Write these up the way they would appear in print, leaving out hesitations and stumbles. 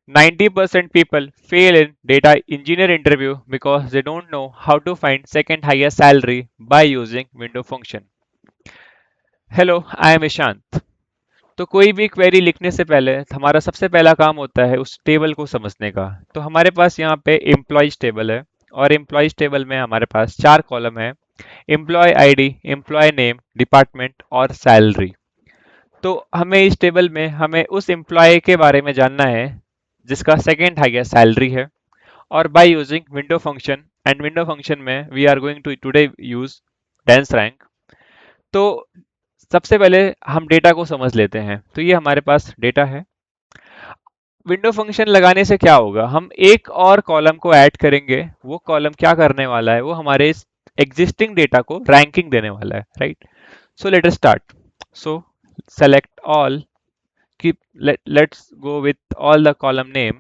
90% people fail in data engineer interview because they don't know how to find second highest salary by using window function. Hello, I am Ishant. तो कोई भी query लिखने से पहले हमारा सबसे पहला काम होता है उस टेबल को समझने का। तो हमारे पास यहाँ पे एम्प्लॉयज टेबल है और एम्प्लॉयज टेबल में हमारे पास 4 कॉलम है। Employee ID, employee name, department और सैलरी। तो हमें इस टेबल में हमें उस एम्प्लॉय के बारे में जानना है जिसका सेकेंड हाईएस्ट सैलरी है, और by using window function. And window function में we are going to today use dense rank. तो सबसे पहले हम डेटा को समझ लेते हैं। तो ये हमारे पास डेटा है। विंडो फंक्शन लगाने से क्या होगा, हम एक और कॉलम को ऐड करेंगे। वो कॉलम क्या करने वाला है, वो हमारे इस एग्जिस्टिंग डेटा को रैंकिंग देने वाला है, right. So let us start. So select all, keep let's go with all the column name.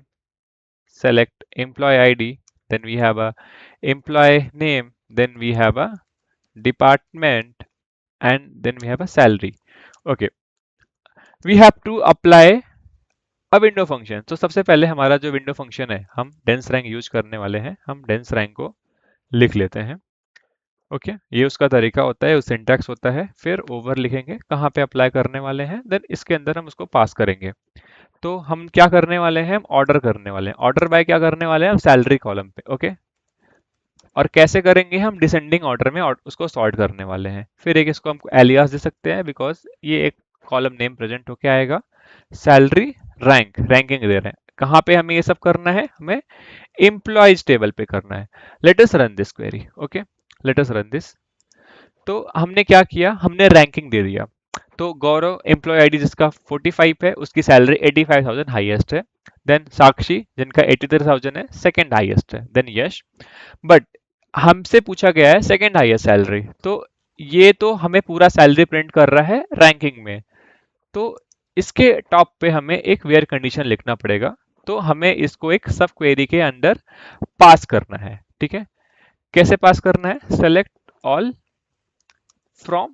Select employee id, then we have a employee name, then we have a department, and then we have a salary. Okay, we have to apply a window function. तो सबसे पहले हमारा जो window function है, हम dense rank use करने वाले हैं। हम डेंस रैंक को लिख लेते हैं। ओके, ये उसका तरीका होता है, सिंटैक्स होता है। फिर ओवर लिखेंगे कहाँ पे अप्लाई करने वाले हैं, देन इसके अंदर हम उसको पास करेंगे। तो हम क्या करने वाले हैं, हम ऑर्डर करने वाले हैं। ऑर्डर बाय क्या करने वाले हैं, हम सैलरी कॉलम पे। ओके, और कैसे करेंगे, हम डिसेंडिंग ऑर्डर में उसको सॉर्ट करने वाले हैं। फिर एक इसको हम एलियास दे सकते हैं, बिकॉज ये एक कॉलम नेम प्रेजेंट होके आएगा। सैलरी रैंक, रैंकिंग दे रहे हैं। कहाँ पे हमें ये सब करना है, हमें एम्प्लॉयज टेबल पे करना है। Let us run this query. Okay, let us run this. तो हमने क्या किया, हमने रैंकिंग दे दिया। तो गौरव एम्प्लॉय आईडी जिसका 45 है, उसकी सैलरी 85,000 हाईएस्ट है। देन साक्षी जिनका 83,000 है, सेकंड हाईएस्ट है। देन यश। बट हमसे पूछा गया है सेकंड हाईएस्ट सैलरी, तो ये तो हमें पूरा सैलरी प्रिंट कर रहा है रैंकिंग में। तो इसके टॉप पे हमें एक वेयर कंडीशन लिखना पड़ेगा। तो हमें इसको एक सब क्वेरी के अंदर पास करना है। ठीक है, कैसे पास करना है, सेलेक्ट ऑल फ्रॉम।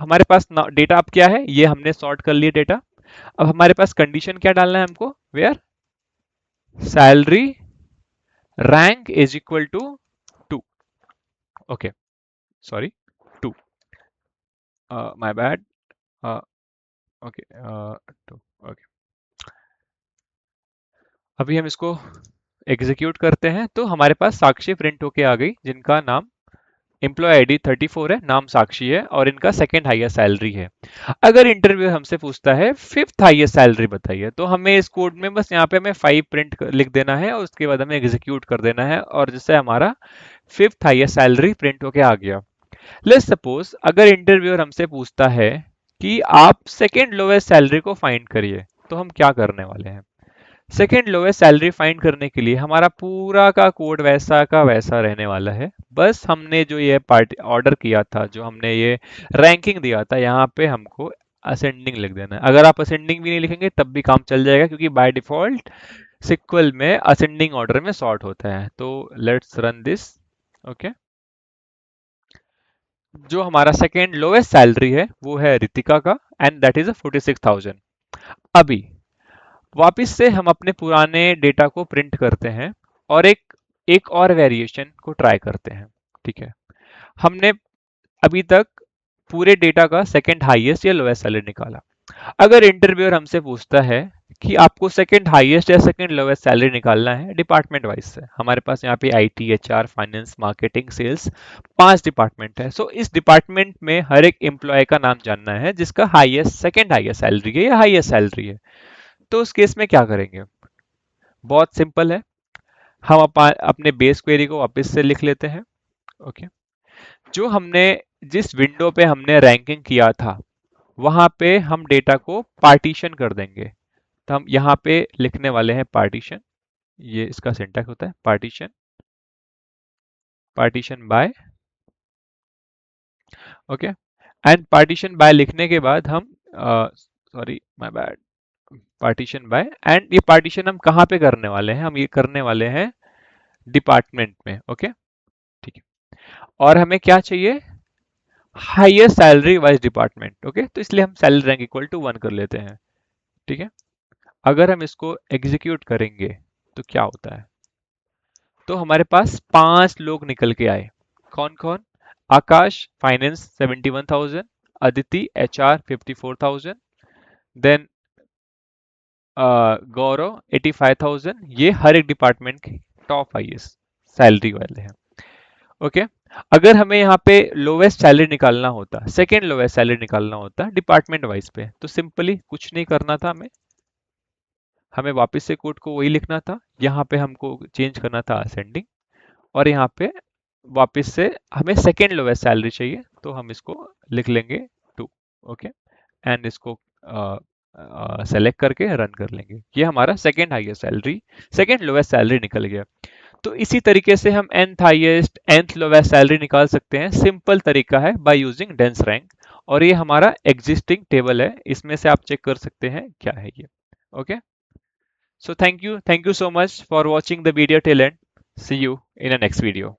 हमारे पास डेटा अब क्या है, ये हमने सॉर्ट कर लिया डेटा। अब हमारे पास कंडीशन क्या डालना है हमको, where salary rank is equal to 2। Okay, sorry, 2, my bad. Okay, 2। Okay, अभी हम इसको एग्जीक्यूट करते हैं। तो हमारे पास साक्षी प्रिंट होके आ गई, जिनका नाम एम्प्लॉय आईडी 34 है, नाम साक्षी है, और इनका सेकंड हाईएस्ट सैलरी है। अगर इंटरव्यू हमसे पूछता है फिफ्थ हाईएस्ट सैलरी बताइए, तो हमें इस कोड में बस यहाँ पे हमें 5 लिख देना है, और उसके बाद हमें एग्जीक्यूट कर देना है, और जिससे हमारा फिफ्थ हाईएस्ट सैलरी प्रिंट होके आ गया। लेट्स सपोज अगर इंटरव्यूअर हमसे पूछता है कि आप सेकेंड लोएस्ट सैलरी को फाइंड करिए, तो हम क्या करने वाले हैं। सेकेंड लोएस्ट सैलरी फाइंड करने के लिए हमारा पूरा का कोड वैसा का वैसा रहने वाला है। बस हमने जो ये पार्टी ऑर्डर किया था, जो हमने ये रैंकिंग दिया था, यहाँ पे हमको असेंडिंग लिख देना है। अगर आप असेंडिंग भी नहीं लिखेंगे तब भी काम चल जाएगा, क्योंकि बाय डिफॉल्ट सिक्वल में असेंडिंग ऑर्डर में सॉर्ट होता है। तो लेट्स रन दिस। ओके, जो हमारा सेकेंड लोएस्ट सैलरी है वो है रितिका का, एंड दैट इज 46,000। अभी वापिस से हम अपने पुराने डेटा को प्रिंट करते हैं, और एक एक और वेरिएशन को ट्राई करते हैं। ठीक है, हमने अभी तक पूरे डेटा का सेकंड हाईएस्ट या लोएस्ट सैलरी निकाला। अगर इंटरव्यूअर हमसे पूछता है कि आपको सेकंड हाईएस्ट या सेकंड लोएस्ट सैलरी निकालना है डिपार्टमेंट वाइज से, हमारे पास यहाँ पे IT, HR, finance, marketing, sales, 5 department है। सो इस डिपार्टमेंट में हर एक एम्प्लॉय का नाम जानना है जिसका हाईएस्ट, सेकंड हाईएस्ट सैलरी है या हाईएस्ट सैलरी है। तो उस केस में क्या करेंगे, बहुत सिंपल है। हम अपने बेस क्वेरी को वापस से लिख लेते हैं। ओके, जो हमने जिस विंडो पे हमने रैंकिंग किया था, वहां पे हम डेटा को पार्टीशन कर देंगे। तो हम यहाँ पे लिखने वाले हैं पार्टीशन। ये इसका सिंटैक्स होता है, partition, partition by. Okay, and partition by लिखने के बाद हम, sorry my bad, partition by. And ये पार्टीशन हम कहाँ पे करने वाले हैं, हम ये करने वाले हैं डिपार्टमेंट में। ओके, ठीक है, और हमें क्या चाहिए, highest salary wise department. Okay, तो इसलिए हम सैलरी रैंक इक्वल टू 1 कर लेते हैं। ठीक है, अगर हम इसको एग्जीक्यूट करेंगे तो क्या होता है? तो हमारे पास 5 लोग निकल के आए। कौन कौन? आकाश फाइनेंस 71,000, अदिति एचआर 54,000, देन गौरव 85,000। ये हर एक डिपार्टमेंट के टॉप आईएएस सैलरी वाले हैं। ओके। अगर हमें यहाँ पे लोवेस्ट सैलरी निकालना होता, सेकेंड लोवेस्ट सैलरी निकालना होता डिपार्टमेंट वाइज पे, तो सिंपली कुछ नहीं करना था हमें। हमें वापस से कोड को वही लिखना था, यहाँ पे हमको चेंज करना था असेंडिंग, और यहाँ पे वापस से हमें सेकेंड लोवेस्ट सैलरी चाहिए, तो हम इसको लिख लेंगे 2। ओके। एंड इसको सेलेक्ट करके रन कर लेंगे। ये हमारा second highest salary, second lowest salary निकल गया। तो इसी तरीके से हम nth highest nth lowest salary निकाल सकते हैं। सिंपल तरीका है बाय यूजिंग डेंस रैंक, और ये हमारा एग्जिस्टिंग टेबल है, इसमें से आप चेक कर सकते हैं क्या है ये। Okay. So thank you so much for watching the video till end. See you in the next video.